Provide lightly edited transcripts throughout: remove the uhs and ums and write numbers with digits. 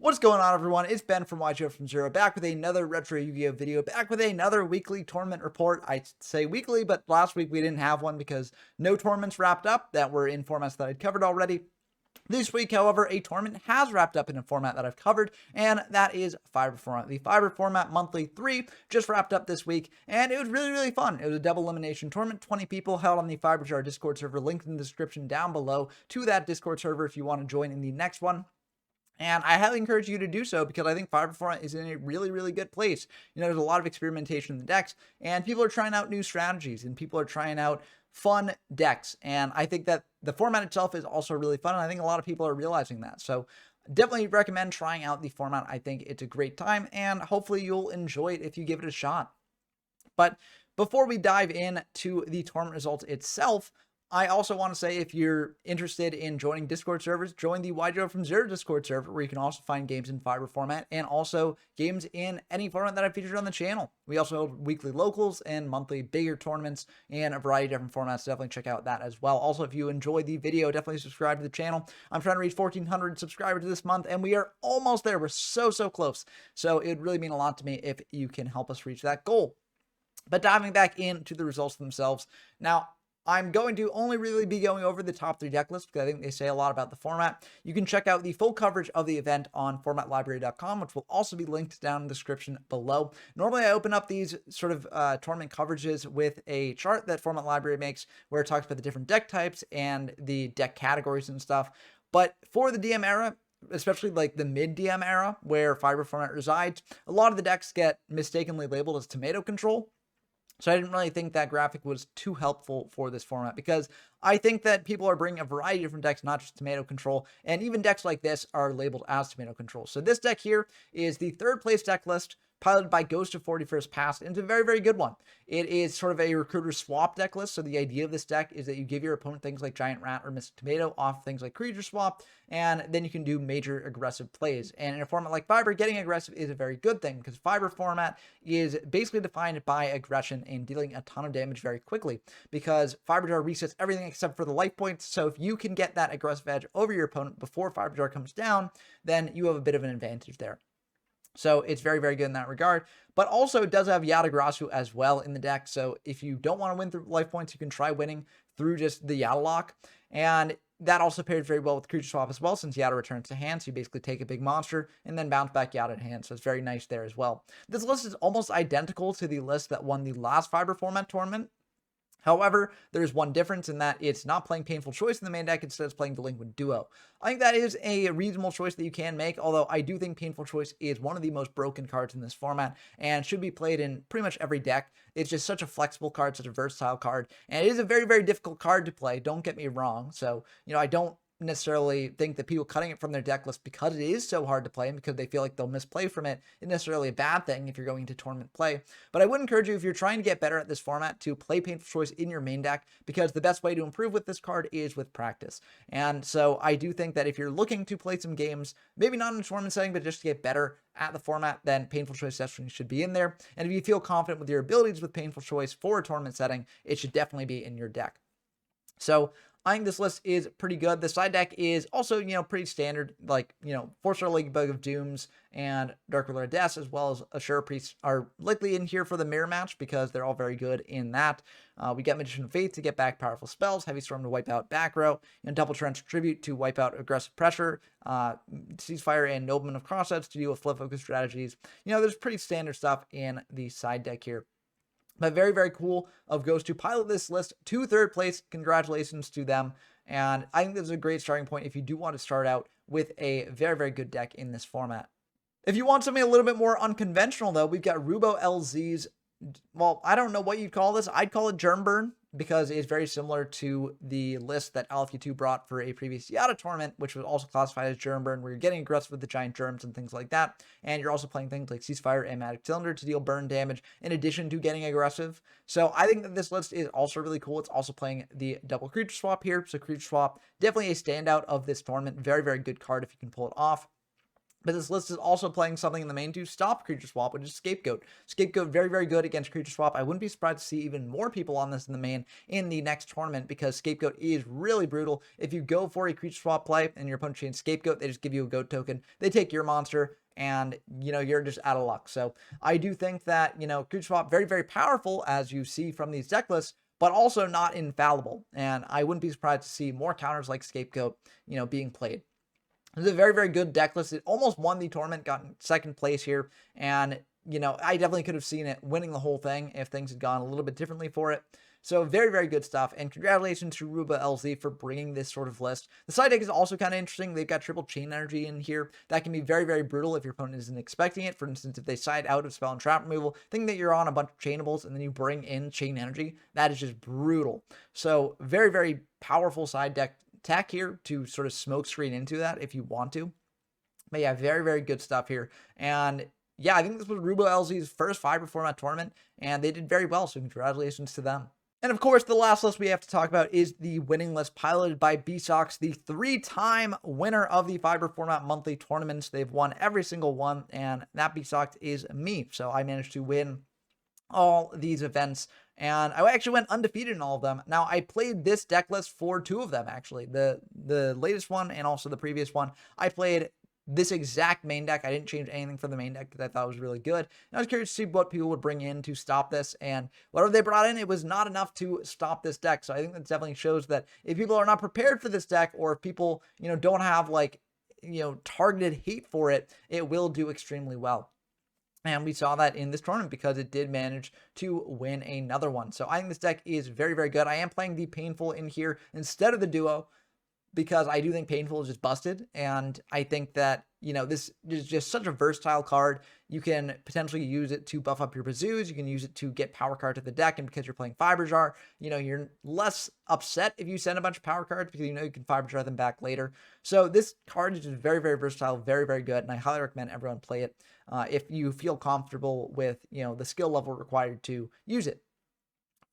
What's going on, everyone? It's Ben from Yu-Gi-Oh from Zero, back with another retro Yu-Gi-Oh video, back with another weekly tournament report. I say weekly, but last week we didn't have one because no tournaments wrapped up that were in formats that I'd covered already. This week, however, a tournament has wrapped up in a format that I've covered, and that is Fiber format. The Fiber format monthly 3 just wrapped up this week, and it was really fun. It was a double elimination tournament. 20 people held on the Fiber Jar Discord server, linked in the description down below to that Discord server if you want to join in the next one. And I highly encourage you to do so because I think Fiber format is in a really good place. There's a lot of experimentation in the decks, and people are trying out new strategies, and people are trying out fun decks. And I think that the format itself is also really fun, and I think a lot of people are realizing that. So definitely recommend trying out the format. I think it's a great time, and hopefully you'll enjoy it if you give it a shot. But before we dive into the tournament results itself, I also want to say if you're interested in joining Discord servers, join the Yu-Gi-Oh from Zero Discord server, where you can also find games in Fiber format and also games in any format that I featured on the channel. We also hold weekly locals and monthly bigger tournaments and a variety of different formats. Definitely check out that as well. Also, if you enjoyed the video, definitely subscribe to the channel. I'm trying to reach 1,400 subscribers this month, and we are almost there. We're so close. So it would really mean a lot to me if you can help us reach that goal. But diving back into the results themselves, now, I'm going to only really be going over the top 3 deck lists because I think they say a lot about the format. You can check out the full coverage of the event on formatlibrary.com, which will also be linked down in the description below. Normally, I open up these sort of tournament coverages with a chart that Format Library makes where it talks about the different deck types and the deck categories and stuff. But for the DM era, especially like the mid-DM era where Fiber format resides, a lot of the decks get mistakenly labeled as tomato control. So I didn't really think that graphic was too helpful for this format because I think that people are bringing a variety of different decks, not just tomato control, and even decks like this are labeled as tomato control. So this deck here is the 3rd place deck list, piloted by Ghost of 41st Past, and it's a very good one. It is sort of a recruiter swap deck list, so the idea of this deck is that you give your opponent things like Giant Rat or Mr. Tomato off things like Creature Swap, and then you can do major aggressive plays. And in a format like Fiber, getting aggressive is a very good thing, because Fiber format is basically defined by aggression and dealing a ton of damage very quickly, because Fiber Jar resets everything except for the life points, so if you can get that aggressive edge over your opponent before Fiber Jar comes down, then you have a bit of an advantage there. So it's very good in that regard. But also it does have Yata Garasu as well in the deck. So if you don't want to win through life points, you can try winning through just the Yata lock. And that also paired very well with Creature Swap as well, since Yata returns to hand. So you basically take a big monster and then bounce back Yata to hand. So it's very nice there as well. This list is almost identical to the list that won the last Fiber format tournament. However, there's one difference in that it's not playing Painful Choice in the main deck, instead it's playing Delinquent Duo. I think that is a reasonable choice that you can make, although I do think Painful Choice is one of the most broken cards in this format and should be played in pretty much every deck. It's just such a flexible card, such a versatile card, and it is a very difficult card to play, don't get me wrong. So, I don't necessarily think that people cutting it from their deck list because it is so hard to play and because they feel like they'll misplay from it is necessarily a bad thing if you're going into tournament play. But I would encourage you, if you're trying to get better at this format, to play Painful Choice in your main deck, because the best way to improve with this card is with practice. And so I do think that if you're looking to play some games, maybe not in a tournament setting, but just to get better at the format, then Painful Choice definitely should be in there. And if you feel confident with your abilities with Painful Choice for a tournament setting, it should definitely be in your deck. So I think this list is pretty good. The side deck is also, pretty standard, like, 4-star Ladybug of Dooms and Dark Ruler of Death, as well as Assure Priest are likely in here for the mirror match because they're all very good in that. We get Magician of Faith to get back powerful spells, Heavy Storm to wipe out back row, and Double Trench Tribute to wipe out aggressive pressure, Ceasefire and Nobleman of Crossroads to deal with flip focus strategies. There's pretty standard stuff in the side deck here. But very cool of Ghost to pilot this list to 3rd place. Congratulations to them. And I think this is a great starting point if you do want to start out with a very good deck in this format. If you want something a little bit more unconventional, though, we've got Rubo LZ's, well, I don't know what you'd call this. I'd call it Germ Burn, because it's very similar to the list that Alpha2 brought for a previous Yata tournament, which was also classified as Germ Burn, where you're getting aggressive with the giant germs and things like that. And you're also playing things like Ceasefire and Magic Cylinder to deal burn damage in addition to getting aggressive. So I think that this list is also really cool. It's also playing the double Creature Swap here. So Creature Swap, definitely a standout of this tournament. Very good card if you can pull it off. But this list is also playing something in the main to stop creature swap, which is Scapegoat. Scapegoat, very, very good against creature swap. I wouldn't be surprised to see even more people on this in the main in the next tournament, because Scapegoat is really brutal. If you go for a creature swap play and your opponent chains Scapegoat, they just give you a goat token. They take your monster, and, you're just out of luck. So I do think that, creature swap, very, very powerful, as you see from these deck lists, but also not infallible. And I wouldn't be surprised to see more counters like Scapegoat, being played. It's a very, very good deck list. It almost won the tournament, got in second place here. And, I definitely could have seen it winning the whole thing if things had gone a little bit differently for it. So very, very good stuff. And congratulations to Ruba LZ for bringing this sort of list. The side deck is also kind of interesting. They've got triple chain energy in here. That can be very, very brutal if your opponent isn't expecting it. For instance, if they side out of spell and trap removal, think that you're on a bunch of chainables and then you bring in chain energy. That is just brutal. So very, very powerful side deck tech here to sort of smoke screen into that if you want to. But yeah, very, very good stuff here. And yeah, I think this was Rubo LZ's first Fiber format tournament, and they did very well, so congratulations to them. And of course, the last list we have to talk about is the winning list piloted by B-Sox, the 3-time winner of the Fiber format monthly tournaments. They've won every single one, and that B-Sox is me. So I managed to win all these events, and I actually went undefeated in all of them. Now, I played this deck list for 2 of them, actually. The latest one and also the previous one. I played this exact main deck. I didn't change anything for the main deck because I thought it was really good. And I was curious to see what people would bring in to stop this, and whatever they brought in, it was not enough to stop this deck. So I think that definitely shows that if people are not prepared for this deck, or if people, don't have targeted hate for it, it will do extremely well. And we saw that in this tournament because it did manage to win another one. So I think this deck is very, very good. I am playing the Painful in here instead of the Duo because I do think Painful is just busted. And I think that, this is just such a versatile card. You can potentially use it to buff up your Bazoos. You can use it to get power card to the deck. And because you're playing Fiber Jar, you're less upset if you send a bunch of power cards because you can Fiber Jar them back later. So this card is just very, very versatile, very, very good. And I highly recommend everyone play it if you feel comfortable with, the skill level required to use it.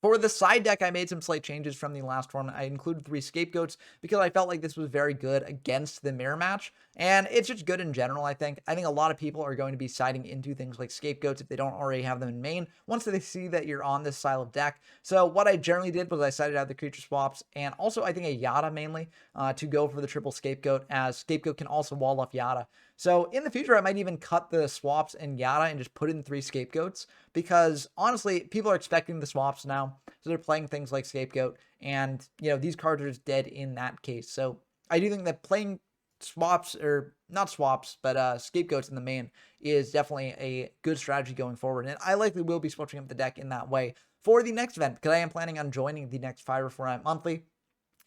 For the side deck, I made some slight changes from the last tournament. I included 3 Scapegoats because I felt like this was very good against the mirror match. And it's just good in general, I think. I think a lot of people are going to be siding into things like Scapegoats if they don't already have them in main once they see that you're on this style of deck. So what I generally did was I sided out the creature swaps, and also I think a Yata mainly to go for the triple Scapegoat, as Scapegoat can also wall off Yata. So in the future, I might even cut the swaps and Yata and just put in 3 Scapegoats, because honestly, people are expecting the swaps now. So they're playing things like Scapegoat, and, these cards are just dead in that case. So I do think that playing swaps, or not swaps, but Scapegoats in the main is definitely a good strategy going forward. And I likely will be switching up the deck in that way for the next event, because I am planning on joining the next Fiber format monthly,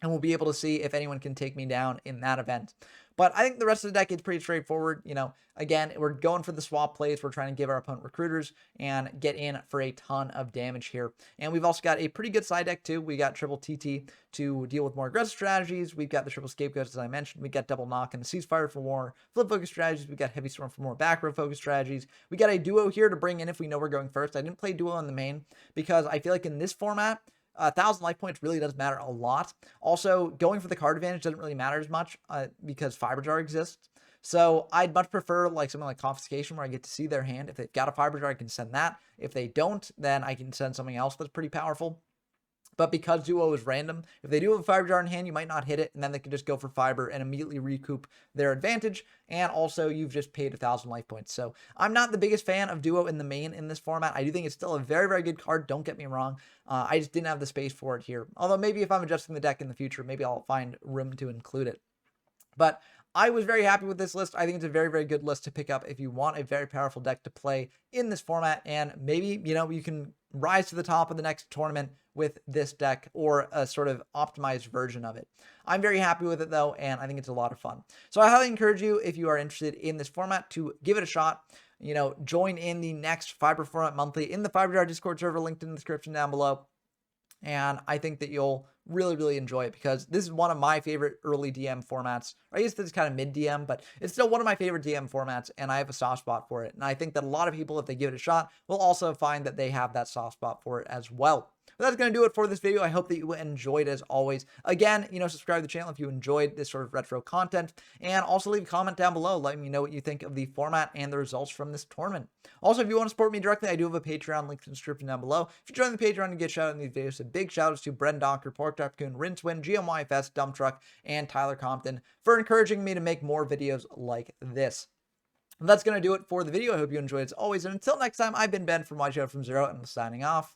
and we'll be able to see if anyone can take me down in that event. But I think the rest of the deck is pretty straightforward. Again, we're going for the swap plays. We're trying to give our opponent recruiters and get in for a ton of damage here. And we've also got a pretty good side deck too. We got triple TT to deal with more aggressive strategies. We've got the triple Scapegoats, as I mentioned. We got double knock and the ceasefire for more flip focus strategies. We got heavy storm for more back row focus strategies. We got a duo here to bring in if we know we're going first. I didn't play duo in the main because I feel like in this format, 1,000 life points really does matter a lot. Also, going for the card advantage doesn't really matter as much because Fiber Jar exists. So I'd much prefer something like Confiscation, where I get to see their hand. If they've got a Fiber Jar, I can send that. If they don't, then I can send something else that's pretty powerful. But because duo is random, if they do have a Fiber Jar in hand, you might not hit it, and then they can just go for Fiber and immediately recoup their advantage. And also, you've just paid 1,000 life points. So I'm not the biggest fan of duo in the main in this format. I do think it's still a very, very good card. Don't get me wrong. I just didn't have the space for it here. Although maybe if I'm adjusting the deck in the future, maybe I'll find room to include it. But I was very happy with this list. I think it's a very, very good list to pick up if you want a very powerful deck to play in this format. And maybe, you can rise to the top of the next tournament with this deck, or a sort of optimized version of it. I'm very happy with it though, and I think it's a lot of fun. So I highly encourage you, if you are interested in this format, to give it a shot. Join in the next Fiber format monthly in the Fiber Jar Discord server, linked in the description down below. And I think that you'll really, really enjoy it, because this is one of my favorite early DM formats. I guess this is kind of mid DM, but it's still one of my favorite DM formats, and I have a soft spot for it. And I think that a lot of people, if they give it a shot, will also find that they have that soft spot for it as well. But that's going to do it for this video. I hope that you enjoyed as always. Again, subscribe to the channel if you enjoyed this sort of retro content, and also leave a comment down below letting me know what you think of the format and the results from this tournament. Also, if you want to support me directly, I do have a Patreon link in the description down below. If you join the Patreon, you get shout out in these videos. So big shout outs to Bren Donker, Pork Tycoon, Rinsewin, GMYFS, Dump Truck, and Tyler Compton for encouraging me to make more videos like this. And that's going to do it for the video. I hope you enjoyed as always. And until next time, I've been Ben from Yu-Gi-Oh from Zero, and I'm signing off.